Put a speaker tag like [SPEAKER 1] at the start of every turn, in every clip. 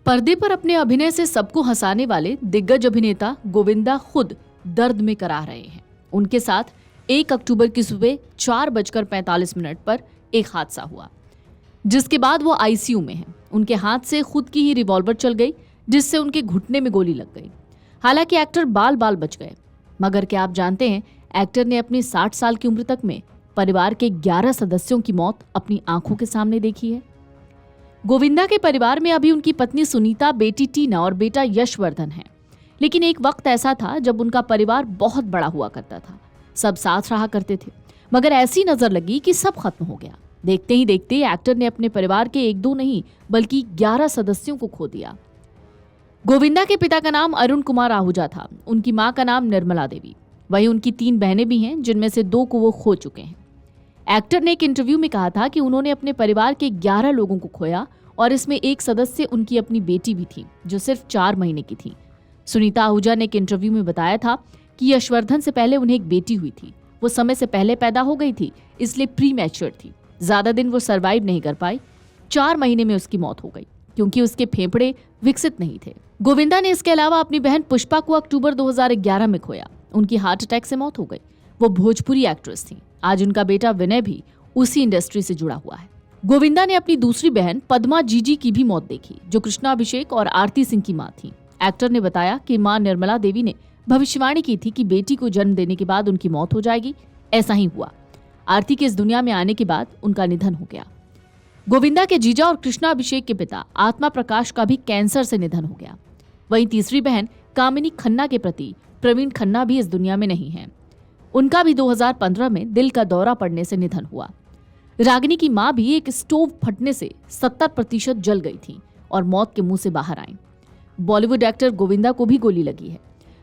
[SPEAKER 1] पर्दे पर अपने अभिनय से सबको हंसाने वाले दिग्गज अभिनेता गोविंदा खुद दर्द में कराह रहे हैं। उनके साथ 1 अक्टूबर की सुबह 4:45 पर एक हादसा हुआ, जिसके बाद वो आईसीयू में हैं। उनके हाथ से खुद की ही रिवॉल्वर चल गई, जिससे उनके घुटने में गोली लग गई। हालांकि एक्टर बाल बाल बच गए, मगर क्या आप जानते हैं, एक्टर ने अपनी 60 साल की उम्र तक में परिवार के 11 सदस्यों की मौत अपनी आंखों के सामने देखी है। गोविंदा के परिवार में अभी उनकी पत्नी सुनीता, बेटी टीना और बेटा यशवर्धन हैं। लेकिन एक वक्त ऐसा था जब उनका परिवार बहुत बड़ा हुआ करता था, सब साथ रहा करते थे। मगर ऐसी नजर लगी कि सब खत्म हो गया। देखते ही देखते एक्टर ने अपने परिवार के 1-2 नहीं बल्कि 11 सदस्यों को खो दिया। गोविंदा के पिता का नाम अरुण कुमार आहूजा था, उनकी मां का नाम निर्मला देवी। वहीं उनकी 3 बहनें भी हैं, जिनमें से 2 को वो खो चुके हैं। एक्टर ने एक इंटरव्यू में कहा था कि उन्होंने अपने परिवार के 11 लोगों को खोया और इसमें एक सदस्य उनकी अपनी बेटी भी थी, जो सिर्फ 4 महीने की थी। सुनीता आहूजा ने एक इंटरव्यू में बताया था कि यशवर्धन से पहले उन्हें एक बेटी हुई थी। वो समय से पहले पैदा हो गई थी, इसलिए प्री मैच्योर थी। ज्यादा दिन वो सर्वाइव नहीं कर पाई। 4 महीने में उसकी मौत हो गई, क्योंकि उसके फेफड़े विकसित नहीं थे। गोविंदा ने इसके अलावा अपनी बहन पुष्पा को अक्टूबर 2011 में खोया। उनकी हार्ट अटैक से मौत हो गई। वो भोजपुरी एक्ट्रेस थी। आज उनका बेटा विनय भी उसी इंडस्ट्री से जुड़ा हुआ है। गोविंदा ने अपनी दूसरी बहन पद्मा जीजी की भी मौत देखी, जो कृष्णा अभिषेक और आरती सिंह की मां थी। एक्टर ने बताया कि मां निर्मला देवी ने भविष्यवाणी की थी कि बेटी को जन्म देने के बाद उनकी मौत हो जाएगी। ऐसा ही हुआ। आरती के इस दुनिया में आने के बाद उनका निधन हो गया। गोविंदा के जीजा और कृष्णा अभिषेक के पिता आत्मा प्रकाश का भी कैंसर से निधन हो गया। वहीं तीसरी बहन कामिनी खन्ना के पति प्रवीण खन्ना भी इस दुनिया में नहीं है। उनका भी 2015 में दिल का दौरा पड़ने से निधन हुआ। रागिनी की मां भी एक स्टोव फटने से 70% जल गई थी और मौत के मुंह से बाहर आई। बॉलीवुड एक्टर गोविंदा को भी गोली लगी है।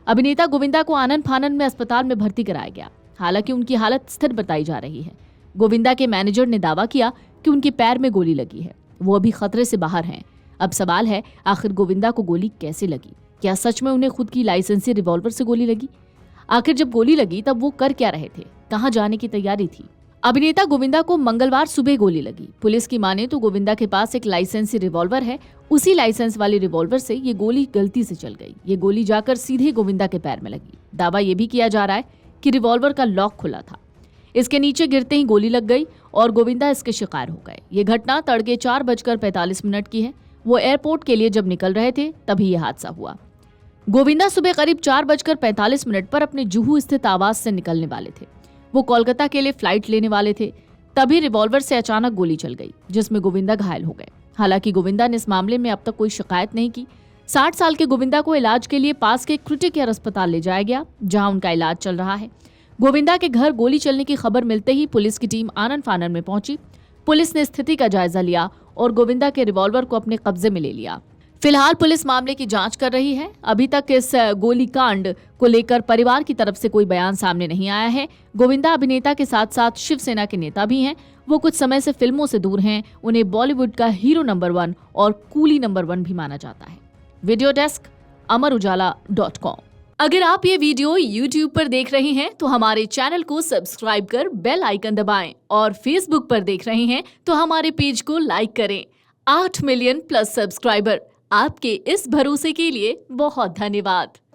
[SPEAKER 1] अभिनेता गोविंदा को आनन फानन में अस्पताल में भर्ती कराया गया। हालांकि उनकी हालत स्थिर बताई जा रही है। गोविंदा के मैनेजर ने दावा किया कि उनके पैर में गोली लगी है, वो अभी खतरे से बाहर हैं। अब सवाल है, आखिर गोविंदा को गोली कैसे लगी? क्या सच में उन्हें खुद की लाइसेंसी रिवॉल्वर से गोली लगी? आखिर जब गोली लगी तब वो कर क्या रहे थे? कहां जाने की तैयारी थी? अभिनेता गोविंदा को मंगलवार सुबह गोली लगी। पुलिस की माने तो गोविंदा के पास एक लाइसेंसी रिवॉल्वर है। उसी लाइसेंस वाली रिवॉल्वर से ये गोली गलती से चल गई। ये गोली जाकर सीधे गोविंदा के पैर में लगी। दावा ये भी किया जा रहा है कि रिवॉल्वर का लॉक खुला था। इसके नीचे गिरते ही गोली लग गई और गोविंदा इसके शिकार हो गए। ये घटना तड़के 4:45 की है। वो एयरपोर्ट के लिए जब निकल रहे थे तभी ये हादसा हुआ। गोविंदा सुबह करीब 4:45 पर अपने जुहू स्थित आवास से निकलने वाले थे। वो कोलकाता के लिए फ्लाइट लेने वाले थे। तभी रिवॉल्वर से अचानक गोली चल गई, जिसमें गोविंदा घायल हो गए। हालांकि गोविंदा ने इस मामले में अब तक कोई शिकायत नहीं की। 60 साल के गोविंदा को इलाज के लिए पास के क्रिटिक केयर अस्पताल ले जाया गया, जहां उनका इलाज चल रहा है। गोविंदा के घर गोली चलने की खबर मिलते ही पुलिस की टीम आनन फानन में पहुंची। पुलिस ने स्थिति का जायजा लिया और गोविंदा के रिवॉल्वर को अपने कब्जे में ले लिया। फिलहाल पुलिस मामले की जांच कर रही है। अभी तक इस गोलीकांड को लेकर परिवार की तरफ से कोई बयान सामने नहीं आया है। गोविंदा अभिनेता के साथ साथ शिवसेना के नेता भी हैं। वो कुछ समय से फिल्मों से दूर हैं। उन्हें बॉलीवुड का हीरो नंबर 1 और कूली नंबर 1 भी माना जाता है। Video desk amarujala.com। अगर आप ये वीडियो YouTube पर देख रहे हैं तो हमारे चैनल को सब्सक्राइब कर बेल आइकन दबाएं और Facebook पर देख रहे हैं तो हमारे पेज को लाइक करें। 8 मिलियन प्लस सब्सक्राइबर, आपके इस भरोसे के लिए बहुत धन्यवाद।